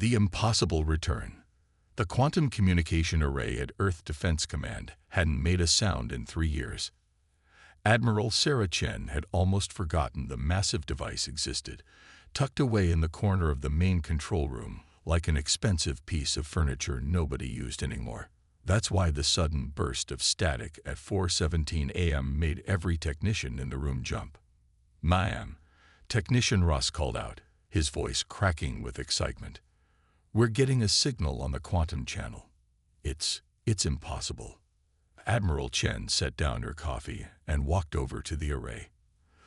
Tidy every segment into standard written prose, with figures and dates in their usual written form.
The impossible return. The quantum communication array at Earth Defense Command hadn't made a sound in 3 years. Admiral Sarah Chen had almost forgotten the massive device existed, tucked away in the corner of the main control room, like an expensive piece of furniture nobody used anymore. That's why the sudden burst of static at 4:17 a.m. made every technician in the room jump. "Ma'am," Technician Ross called out, his voice cracking with excitement. "We're getting a signal on the quantum channel. It's impossible." Admiral Chen set down her coffee and walked over to the array.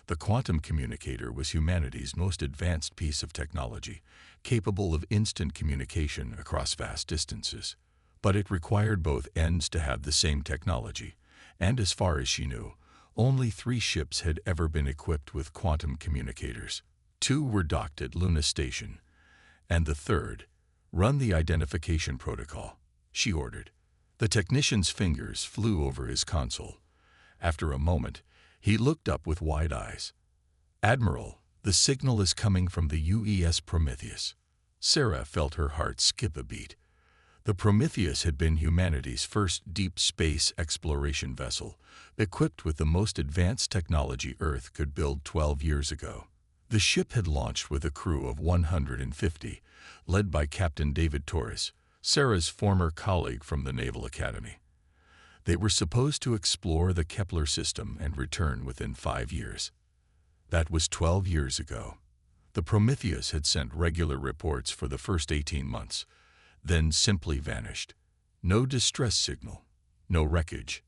The quantum communicator was humanity's most advanced piece of technology, capable of instant communication across vast distances. But it required both ends to have the same technology, and as far as she knew, only 3 ships had ever been equipped with quantum communicators. 2 were docked at Luna Station, and the third, "Run the identification protocol," she ordered. The technician's fingers flew over his console. After a moment, he looked up with wide eyes. "Admiral, the signal is coming from the UES Prometheus." Sarah felt her heart skip a beat. The Prometheus had been humanity's first deep space exploration vessel, equipped with the most advanced technology Earth could build 12 years ago. The ship had launched with a crew of 150, led by Captain David Torres, Sarah's former colleague from the Naval Academy. They were supposed to explore the Kepler system and return within 5 years. That was 12 years ago. The Prometheus had sent regular reports for the first 18 months, then simply vanished. No distress signal, no wreckage,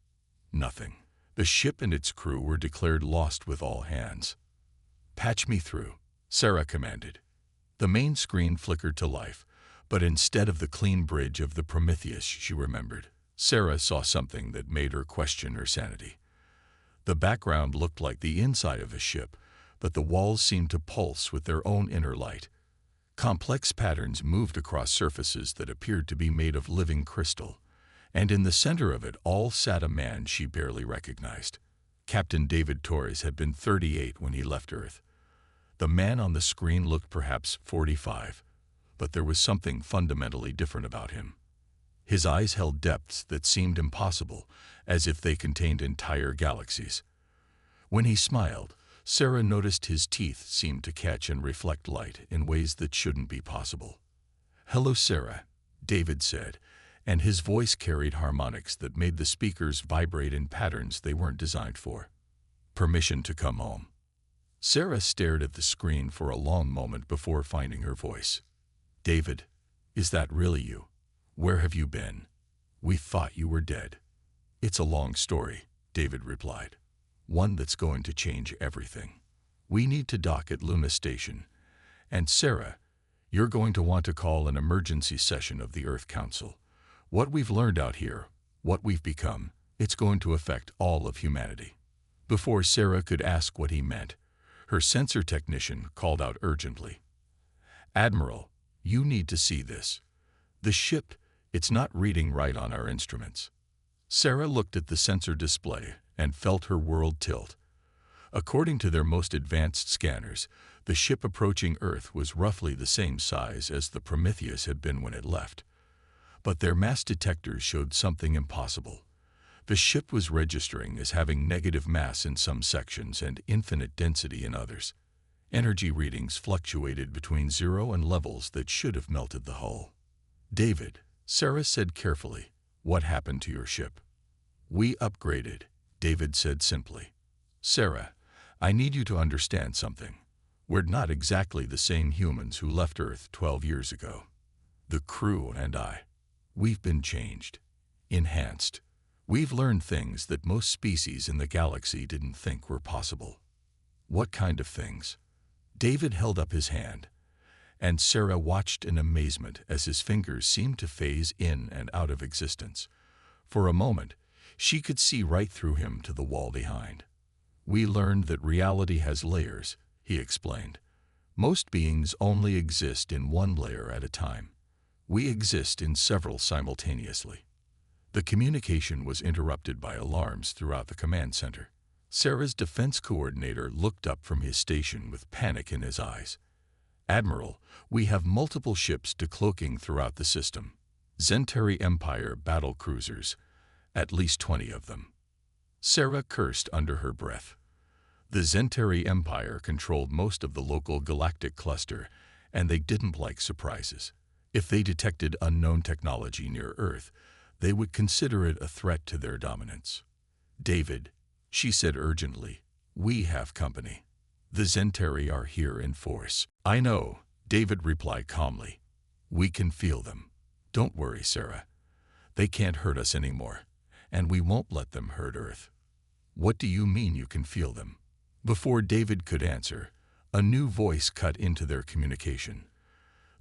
nothing. The ship and its crew were declared lost with all hands. "Patch me through," Sarah commanded. The main screen flickered to life, but instead of the clean bridge of the Prometheus she remembered, Sarah saw something that made her question her sanity. The background looked like the inside of a ship, but the walls seemed to pulse with their own inner light. Complex patterns moved across surfaces that appeared to be made of living crystal, and in the center of it all sat a man she barely recognized. Captain David Torres had been 38 when he left Earth. The man on the screen looked perhaps 45, but there was something fundamentally different about him. His eyes held depths that seemed impossible, as if they contained entire galaxies. When he smiled, Sarah noticed his teeth seemed to catch and reflect light in ways that shouldn't be possible. "Hello, Sarah," David said, and his voice carried harmonics that made the speakers vibrate in patterns they weren't designed for. "Permission to come home." Sarah stared at the screen for a long moment before finding her voice. "David, is that really you? Where have you been? We thought you were dead." "It's a long story," David replied. "One that's going to change everything. We need to dock at Luna Station. And Sarah, you're going to want to call an emergency session of the Earth Council. What we've learned out here, what we've become, it's going to affect all of humanity." Before Sarah could ask what he meant, her sensor technician called out urgently, "Admiral, you need to see this. The ship, it's not reading right on our instruments." Sarah looked at the sensor display and felt her world tilt. According to their most advanced scanners, the ship approaching Earth was roughly the same size as the Prometheus had been when it left. But their mass detectors showed something impossible. The ship was registering as having negative mass in some sections and infinite density in others. Energy readings fluctuated between 0 and levels that should have melted the hull. "David," Sarah said carefully, "what happened to your ship?" "We upgraded," David said simply. "Sarah, I need you to understand something. We're not exactly the same humans who left Earth 12 years ago. The crew and I, we've been changed, enhanced. We've learned things that most species in the galaxy didn't think were possible." "What kind of things?" David held up his hand, and Sarah watched in amazement as his fingers seemed to phase in and out of existence. For a moment, she could see right through him to the wall behind. "We learned that reality has layers," he explained. "Most beings only exist in one layer at a time. We exist in several simultaneously." The communication was interrupted by alarms throughout the command center. Sarah's defense coordinator looked up from his station with panic in his eyes. "Admiral, we have multiple ships decloaking throughout the system. Zentari Empire battle cruisers, at least 20 of them." Sarah cursed under her breath. The Zentari Empire controlled most of the local galactic cluster, and they didn't like surprises. If they detected unknown technology near Earth, they would consider it a threat to their dominance. "David," she said urgently, "we have company. The Zentari are here in force." "I know," David replied calmly. "We can feel them. Don't worry, Sarah. They can't hurt us anymore, and we won't let them hurt Earth." "What do you mean you can feel them?" Before David could answer, a new voice cut into their communication.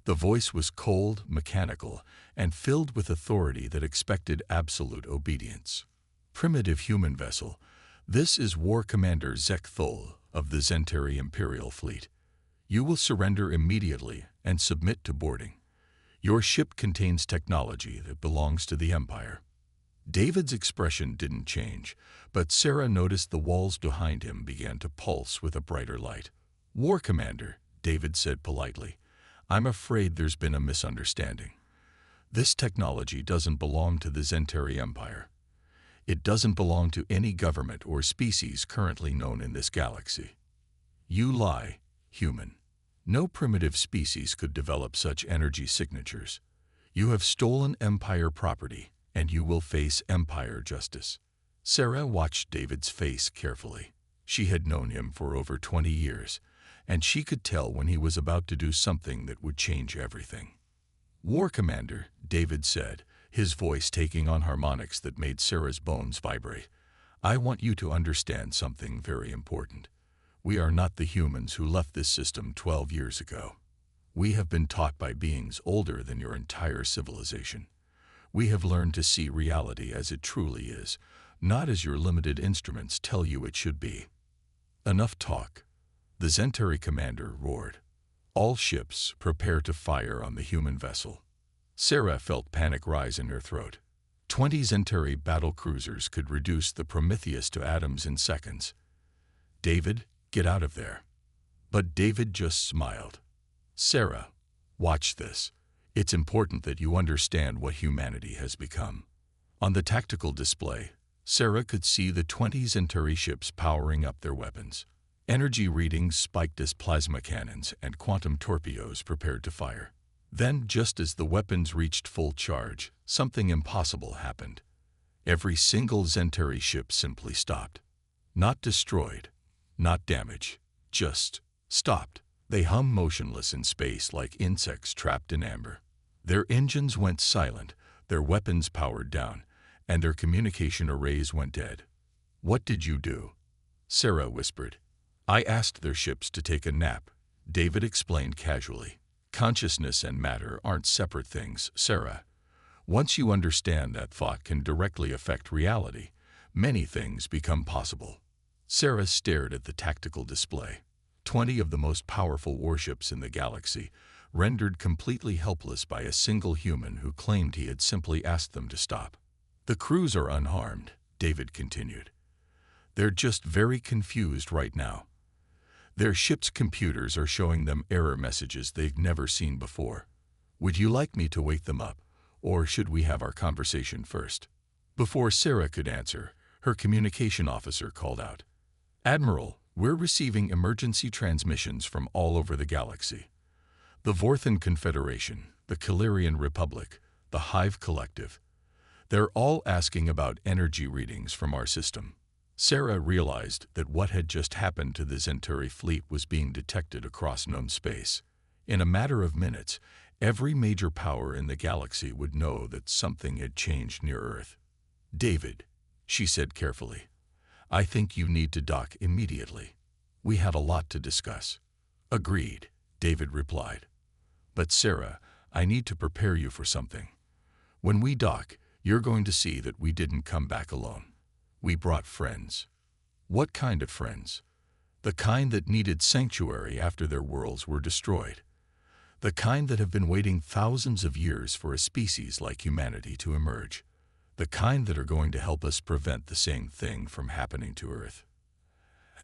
The voice was cold, mechanical, and filled with authority that expected absolute obedience. "Primitive human vessel, this is War Commander Zek Thol of the Zentari Imperial Fleet. You will surrender immediately and submit to boarding. Your ship contains technology that belongs to the Empire." David's expression didn't change, but Sarah noticed the walls behind him began to pulse with a brighter light. "War Commander," David said politely, "I'm afraid there's been a misunderstanding. This technology doesn't belong to the Zentari Empire. It doesn't belong to any government or species currently known in this galaxy." "You lie, human. No primitive species could develop such energy signatures. You have stolen Empire property, and you will face Empire justice." Sarah watched David's face carefully. She had known him for over 20 years, and she could tell when he was about to do something that would change everything. "War Commander," David said, his voice taking on harmonics that made Sarah's bones vibrate, "I want you to understand something very important. We are not the humans who left this system 12 years ago. We have been taught by beings older than your entire civilization. We have learned to see reality as it truly is, not as your limited instruments tell you it should be." "Enough talk," the Zentari commander roared. "All ships prepare to fire on the human vessel." Sarah felt panic rise in her throat. 20 Zentari battle cruisers could reduce the Prometheus to atoms in seconds. "David, get out of there." But David just smiled. "Sarah, watch this. It's important that you understand what humanity has become." On the tactical display, Sarah could see the 20 Zentari ships powering up their weapons. Energy readings spiked as plasma cannons and quantum torpedoes prepared to fire. Then, just as the weapons reached full charge, something impossible happened. Every single Zentari ship simply stopped. Not destroyed, not damaged, just stopped. They hummed motionless in space like insects trapped in amber. Their engines went silent, their weapons powered down, and their communication arrays went dead. "What did you do?" Sarah whispered. "I asked their ships to take a nap," David explained casually. "Consciousness and matter aren't separate things, Sarah. Once you understand that thought can directly affect reality, many things become possible." Sarah stared at the tactical display. 20 of the most powerful warships in the galaxy, rendered completely helpless by a single human who claimed he had simply asked them to stop. "The crews are unharmed," David continued. "They're just very confused right now. Their ship's computers are showing them error messages they've never seen before. Would you like me to wake them up, or should we have our conversation first?" Before Sarah could answer, her communication officer called out, "Admiral, we're receiving emergency transmissions from all over the galaxy. The Vorthan Confederation, the Calirian Republic, the Hive Collective. They're all asking about energy readings from our system." Sarah realized that what had just happened to the Zentari fleet was being detected across known space. In a matter of minutes, every major power in the galaxy would know that something had changed near Earth. "David," she said carefully, "I think you need to dock immediately. We have a lot to discuss." "Agreed," David replied. "But Sarah, I need to prepare you for something. When we dock, you're going to see that we didn't come back alone. We brought friends." "What kind of friends?" "The kind that needed sanctuary after their worlds were destroyed. The kind that have been waiting thousands of years for a species like humanity to emerge. The kind that are going to help us prevent the same thing from happening to Earth."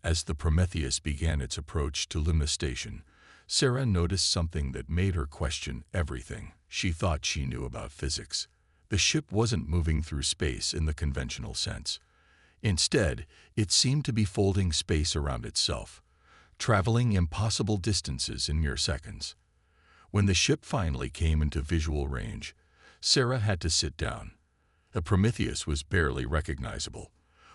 As the Prometheus began its approach to Luna Station, Sarah noticed something that made her question everything she thought she knew about physics. The ship wasn't moving through space in the conventional sense. Instead, it seemed to be folding space around itself, traveling impossible distances in mere seconds. When the ship finally came into visual range, Sarah had to sit down. The Prometheus was barely recognizable.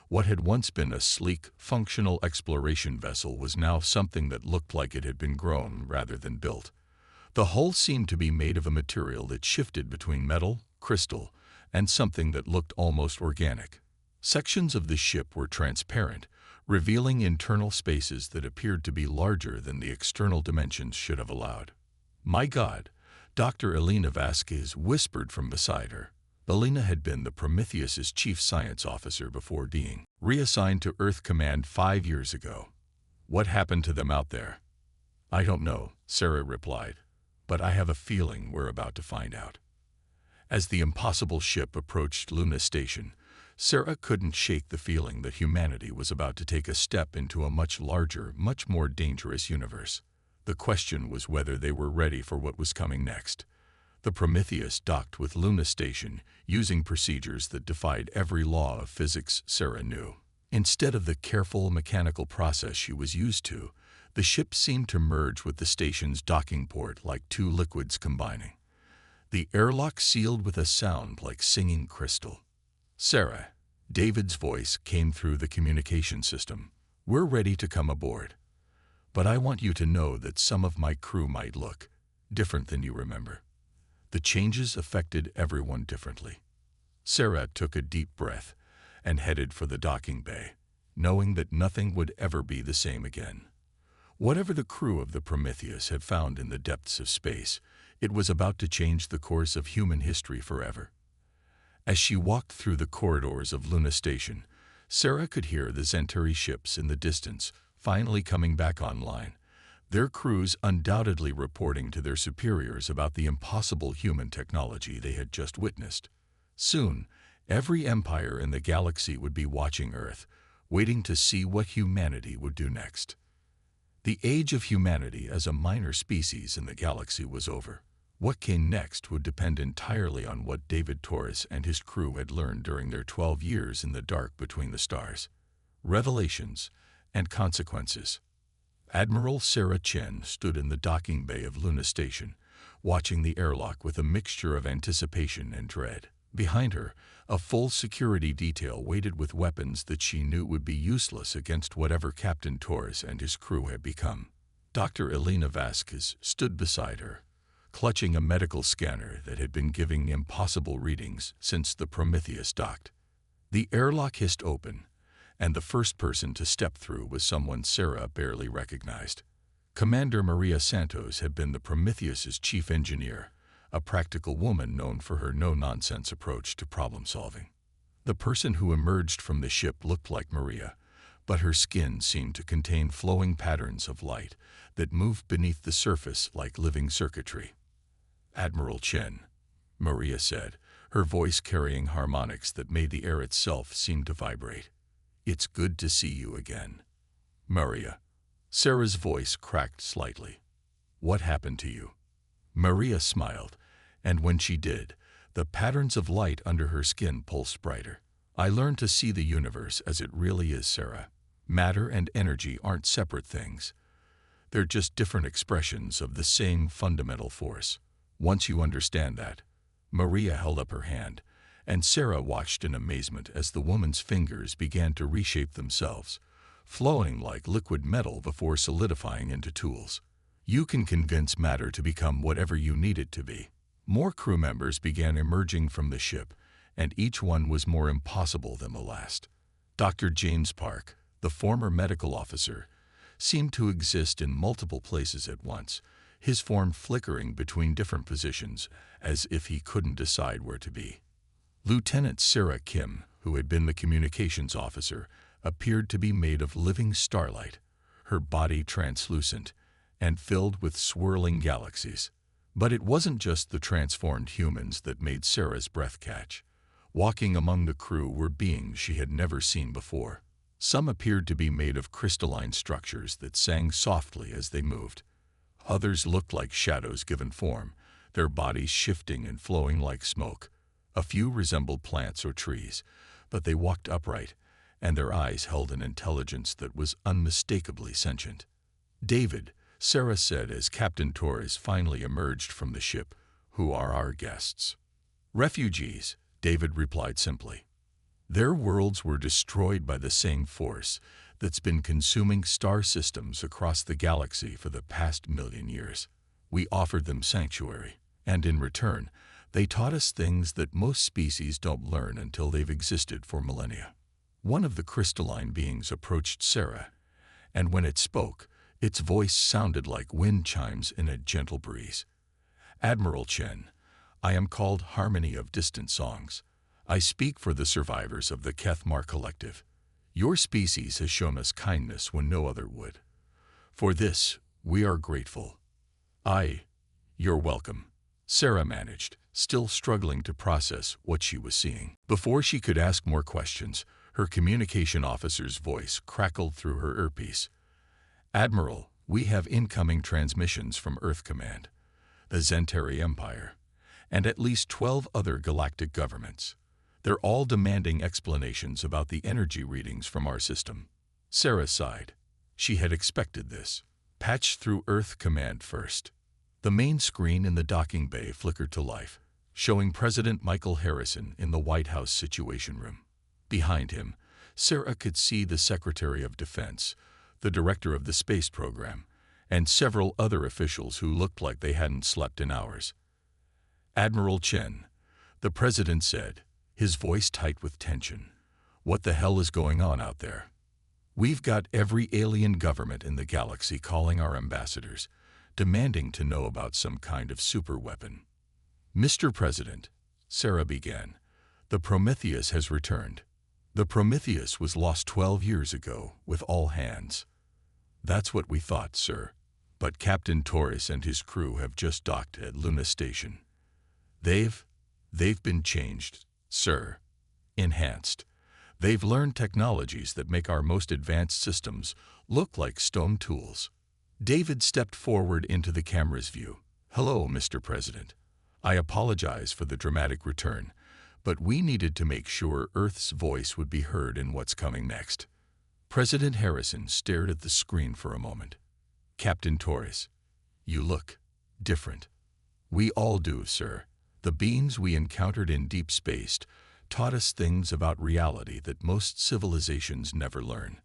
What had once been a sleek, functional exploration vessel was now something that looked like it had been grown rather than built. The hull seemed to be made of a material that shifted between metal, crystal, and something that looked almost organic. Sections of the ship were transparent, revealing internal spaces that appeared to be larger than the external dimensions should have allowed. "My God," Dr. Elena Vasquez whispered from beside her. Elena had been the Prometheus's chief science officer before being reassigned to Earth Command 5 years ago. "What happened to them out there?" "I don't know," Sarah replied, "but I have a feeling we're about to find out." As the impossible ship approached Luna Station, Sarah couldn't shake the feeling that humanity was about to take a step into a much larger, much more dangerous universe. The question was whether they were ready for what was coming next. The Prometheus docked with Luna Station, using procedures that defied every law of physics Sarah knew. Instead of the careful mechanical process she was used to, the ship seemed to merge with the station's docking port like two liquids combining. The airlock sealed with a sound like singing crystal. "Sarah," David's voice came through the communication system, "we're ready to come aboard. But I want you to know that some of my crew might look different than you remember." The changes affected everyone differently. Sarah took a deep breath and headed for the docking bay, knowing that nothing would ever be the same again. Whatever the crew of the Prometheus had found in the depths of space, it was about to change the course of human history forever. As she walked through the corridors of Luna Station, Sarah could hear the Centauri ships in the distance finally coming back online, their crews undoubtedly reporting to their superiors about the impossible human technology they had just witnessed. Soon, every empire in the galaxy would be watching Earth, waiting to see what humanity would do next. The age of humanity as a minor species in the galaxy was over. What came next would depend entirely on what David Torres and his crew had learned during their 12 years in the dark between the stars. Revelations and consequences. Admiral Sarah Chen stood in the docking bay of Luna Station, watching the airlock with a mixture of anticipation and dread. Behind her, a full security detail waited with weapons that she knew would be useless against whatever Captain Torres and his crew had become. Dr. Elena Vasquez stood beside her, clutching a medical scanner that had been giving impossible readings since the Prometheus docked. The airlock hissed open, and the first person to step through was someone Sarah barely recognized. Commander Maria Santos had been the Prometheus's chief engineer, a practical woman known for her no-nonsense approach to problem-solving. The person who emerged from the ship looked like Maria, but her skin seemed to contain flowing patterns of light that moved beneath the surface like living circuitry. "Admiral Chen," Maria said, her voice carrying harmonics that made the air itself seem to vibrate. "It's good to see you again." "Maria." Sarah's voice cracked slightly. "What happened to you?" Maria smiled, and when she did, the patterns of light under her skin pulsed brighter. "I learned to see the universe as it really is, Sarah. Matter and energy aren't separate things. They're just different expressions of the same fundamental force. Once you understand that." Maria held up her hand, and Sarah watched in amazement as the woman's fingers began to reshape themselves, flowing like liquid metal before solidifying into tools. "You can convince matter to become whatever you need it to be." More crew members began emerging from the ship, and each one was more impossible than the last. Dr. James Park, the former medical officer, seemed to exist in multiple places at once, his form flickering between different positions as if he couldn't decide where to be. Lieutenant Sarah Kim, who had been the communications officer, appeared to be made of living starlight, her body translucent and filled with swirling galaxies. But it wasn't just the transformed humans that made Sarah's breath catch. Walking among the crew were beings she had never seen before. Some appeared to be made of crystalline structures that sang softly as they moved, Others looked like shadows given form, their bodies shifting and flowing like smoke. A few resembled plants or trees, but they walked upright, and their eyes held an intelligence that was unmistakably sentient. "David," Sarah said as Captain Torres finally emerged from the ship, "who are our guests?" "Refugees," David replied simply. Their worlds were destroyed by the same force that's been consuming star systems across the galaxy for the past million years. We offered them sanctuary, and in return, they taught us things that most species don't learn until they've existed for millennia. One of the crystalline beings approached Sarah, and when it spoke, its voice sounded like wind chimes in a gentle breeze. "Admiral Chen, I am called Harmony of Distant Songs. I speak for the survivors of the Kethmar Collective. Your species has shown us kindness when no other would. For this, we are grateful." "You're welcome," Sarah managed, still struggling to process what she was seeing. Before she could ask more questions, her communication officer's voice crackled through her earpiece. "Admiral, we have incoming transmissions from Earth Command, the Zentari Empire, and at least 12 other galactic governments. They're all demanding explanations about the energy readings from our system." Sarah sighed. She had expected this. Patch through Earth Command first. The main screen in the docking bay flickered to life, showing President Michael Harrison in the White House Situation Room. Behind him, Sarah could see the Secretary of Defense, the Director of the Space Program, and several other officials who looked like they hadn't slept in hours. "Admiral Chen," the President said, his voice tight with tension. "What the hell is going on out there? We've got every alien government in the galaxy calling our ambassadors, demanding to know about some kind of superweapon." "Mr. President," Sarah began, "the Prometheus has returned. The Prometheus was lost 12 years ago with all hands." "That's what we thought, sir. But Captain Torres and his crew have just docked at Luna Station. They've been changed, sir. Enhanced. They've learned technologies that make our most advanced systems look like stone tools." David stepped forward into the camera's view. "Hello, Mr. President. I apologize for the dramatic return, but we needed to make sure Earth's voice would be heard in what's coming next." President Harrison stared at the screen for a moment. "Captain Torres, you look different." "We all do, sir. The beings we encountered in deep space taught us things about reality that most civilizations never learn.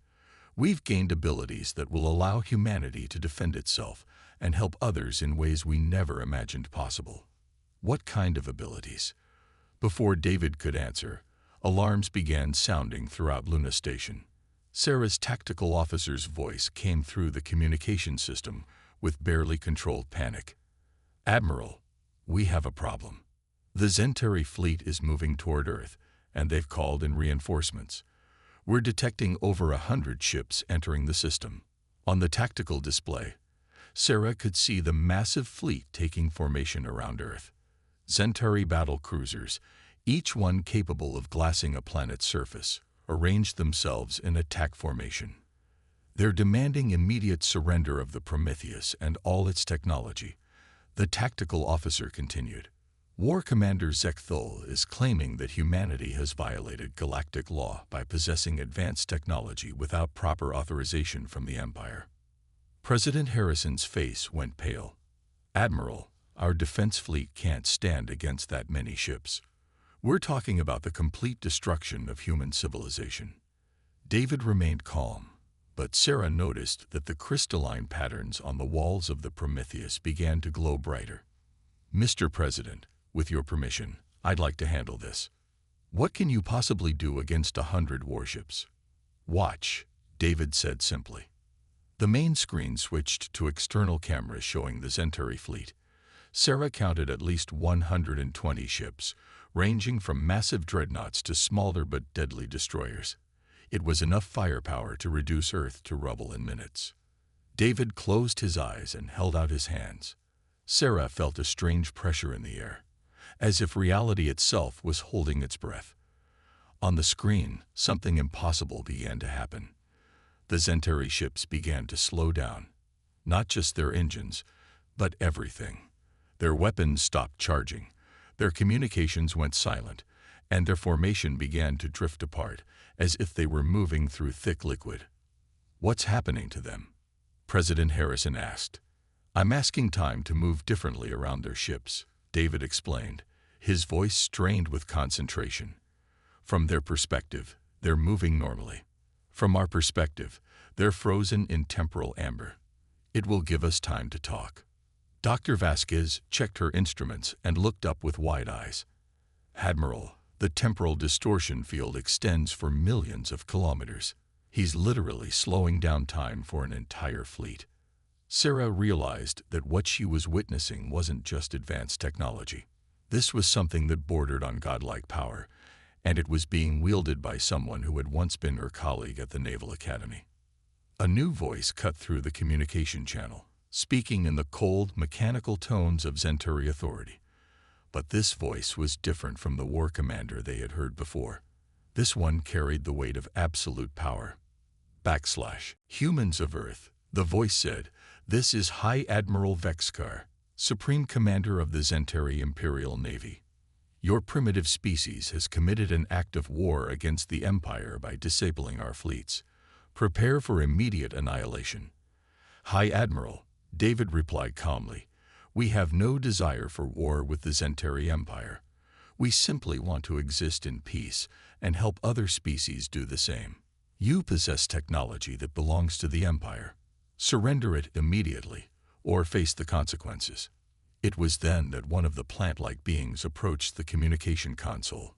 We've gained abilities that will allow humanity to defend itself and help others in ways we never imagined possible." "What kind of abilities?" Before David could answer, alarms began sounding throughout Luna Station. Sarah's tactical officer's voice came through the communication system with barely controlled panic. "Admiral, we have a problem. The Zentari fleet is moving toward Earth, and they've called in reinforcements. We're detecting over 100 ships entering the system." On the tactical display, Sarah could see the massive fleet taking formation around Earth. Zentari battle cruisers, each one capable of glassing a planet's surface, arranged themselves in attack formation. "They're demanding immediate surrender of the Prometheus and all its technology," the tactical officer continued. "War Commander Zekthul is claiming that humanity has violated galactic law by possessing advanced technology without proper authorization from the Empire." President Harrison's face went pale. "Admiral, our defense fleet can't stand against that many ships. We're talking about the complete destruction of human civilization." David remained calm, but Sarah noticed that the crystalline patterns on the walls of the Prometheus began to glow brighter. "Mr. President, with your permission, I'd like to handle this. What can you possibly do against 100 warships?" "Watch," David said simply. The main screen switched to external cameras showing the Zentari fleet. Sarah counted at least 120 ships, ranging from massive dreadnoughts to smaller but deadly destroyers. It was enough firepower to reduce Earth to rubble in minutes. David closed his eyes and held out his hands. Sarah felt a strange pressure in the air, as if reality itself was holding its breath. On the screen, something impossible began to happen. The Zentari ships began to slow down. Not just their engines, But everything. Their weapons stopped charging, their communications went silent, and their formation began to drift apart, as if they were moving through thick liquid. "What's happening to them?" President Harrison asked. "I'm asking time to move differently around their ships," David explained, his voice strained with concentration. "From their perspective, they're moving normally. From our perspective, they're frozen in temporal amber. It will give us time to talk." Dr. Vasquez checked her instruments and looked up with wide eyes. "Admiral, the temporal distortion field extends for millions of kilometers. He's literally slowing down time for an entire fleet." Sarah realized that what she was witnessing wasn't just advanced technology. This was something that bordered on godlike power, and it was being wielded by someone who had once been her colleague at the Naval Academy. A new voice cut through the communication channel, speaking in the cold, mechanical tones of Centauri authority. But this voice was different from the war commander they had heard before. This one carried the weight of absolute power. "Humans of Earth," the voice said, "this is High Admiral Vexkar, Supreme Commander of the Centauri Imperial Navy. Your primitive species has committed an act of war against the Empire by disabling our fleets. Prepare for immediate annihilation." "High Admiral," David replied calmly, "we have no desire for war with the Centauri Empire. We simply want to exist in peace and help other species do the same. You possess technology that belongs to the Empire. Surrender it immediately, or face the consequences." It was then that one of the plant-like beings approached the communication console.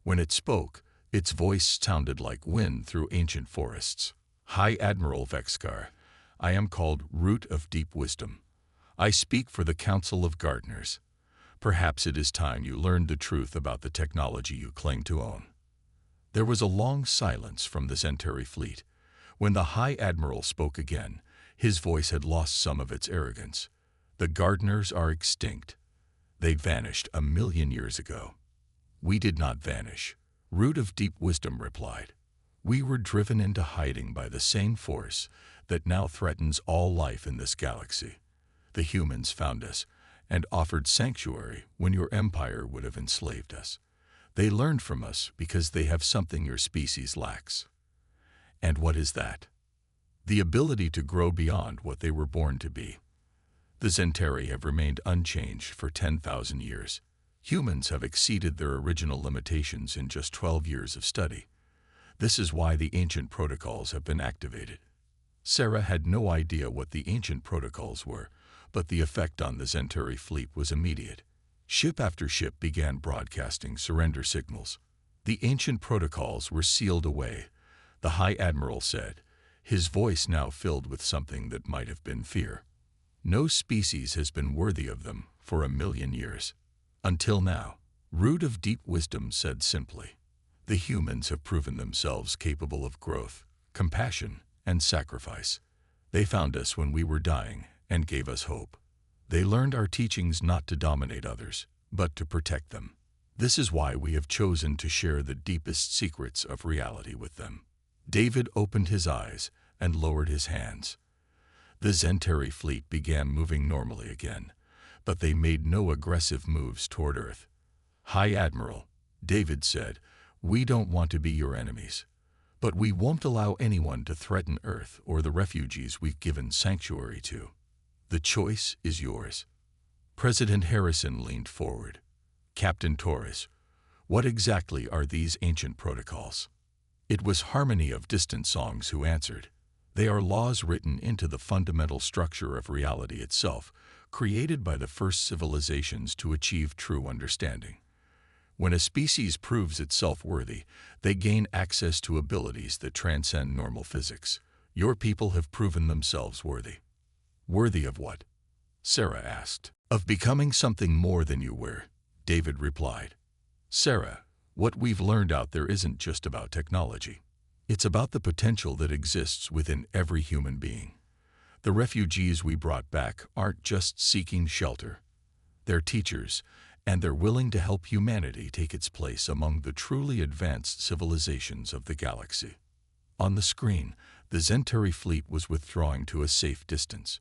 When it spoke, its voice sounded like wind through ancient forests. "High Admiral Vexkar, I am called Root of Deep Wisdom. I speak for the Council of Gardeners. Perhaps it is time you learned the truth about the technology you claim to own." There was a long silence from the Centauri fleet. When the High Admiral spoke again, his voice had lost some of its arrogance. "The Gardeners are extinct. They vanished 1,000,000 years ago." "We did not vanish," Root of Deep Wisdom replied. "We were driven into hiding by the same force that now threatens all life in this galaxy. The humans found us and offered sanctuary when your empire would have enslaved us. They learned from us because they have something your species lacks." "And what is that?" "The ability to grow beyond what they were born to be. The Centauri have remained unchanged for 10,000 years. Humans have exceeded their original limitations in just 12 years of study. This is why the ancient protocols have been activated." Sarah had no idea what the ancient protocols were, but the effect on the Centauri fleet was immediate. Ship after ship began broadcasting surrender signals. The ancient protocols were sealed away, the High Admiral said, his voice now filled with something that might have been fear. "No species has been worthy of them for 1,000,000 years. Until now," Root of Deep Wisdom said simply. "The humans have proven themselves capable of growth, compassion, and sacrifice. They found us when we were dying and gave us hope. They learned our teachings not to dominate others, but to protect them. This is why we have chosen to share the deepest secrets of reality with them." David opened his eyes and lowered his hands. The Centauri fleet began moving normally again, but they made no aggressive moves toward Earth. "High Admiral," David said, "we don't want to be your enemies, but we won't allow anyone to threaten Earth or the refugees we've given sanctuary to. The choice is yours." President Harrison leaned forward. "Captain Torres, what exactly are these ancient protocols?" It was Harmony of Distant Songs who answered. "They are laws written into the fundamental structure of reality itself, created by the first civilizations to achieve true understanding. When a species proves itself worthy, they gain access to abilities that transcend normal physics. Your people have proven themselves worthy." "Worthy of what?" Sarah asked. "Of becoming something more than you were," David replied. "Sarah, what we've learned out there isn't just about technology. It's about the potential that exists within every human being. The refugees we brought back aren't just seeking shelter. They're teachers, and they're willing to help humanity take its place among the truly advanced civilizations of the galaxy." On the screen, the Centauri fleet was withdrawing to a safe distance,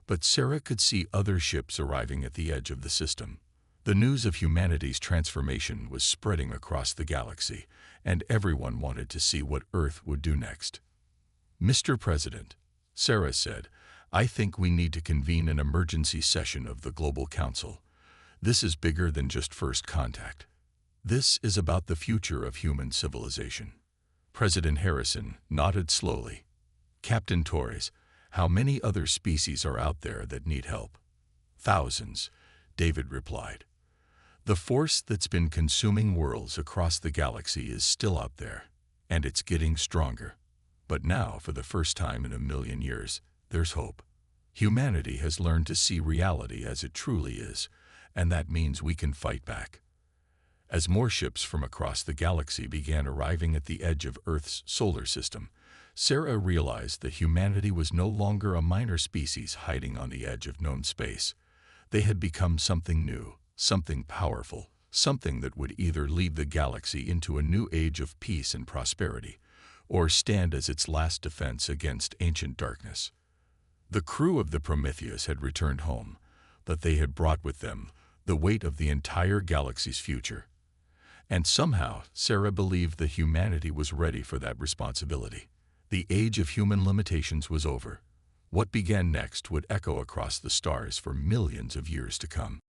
But Sarah could see other ships arriving at the edge of the system. The news of humanity's transformation was spreading across the galaxy, and everyone wanted to see what Earth would do next. "Mr. President," Sarah said, "I think we need to convene an emergency session of the Global Council. This is bigger than just first contact. This is about the future of human civilization." President Harrison nodded slowly. "Captain Torres, how many other species are out there that need help?" "Thousands," David replied. "The force that's been consuming worlds across the galaxy is still out there, and it's getting stronger. But now, for the first time in a million years, there's hope. Humanity has learned to see reality as it truly is, and that means we can fight back." As more ships from across the galaxy began arriving at the edge of Earth's solar system, Sarah realized that humanity was no longer a minor species hiding on the edge of known space. They had become something new, something powerful, something that would either lead the galaxy into a new age of peace and prosperity, or stand as its last defense against ancient darkness. The crew of the Prometheus had returned home, but they had brought with them the weight of the entire galaxy's future. And somehow, Sarah believed that humanity was ready for that responsibility. The age of human limitations was over. What began next would echo across the stars for millions of years to come.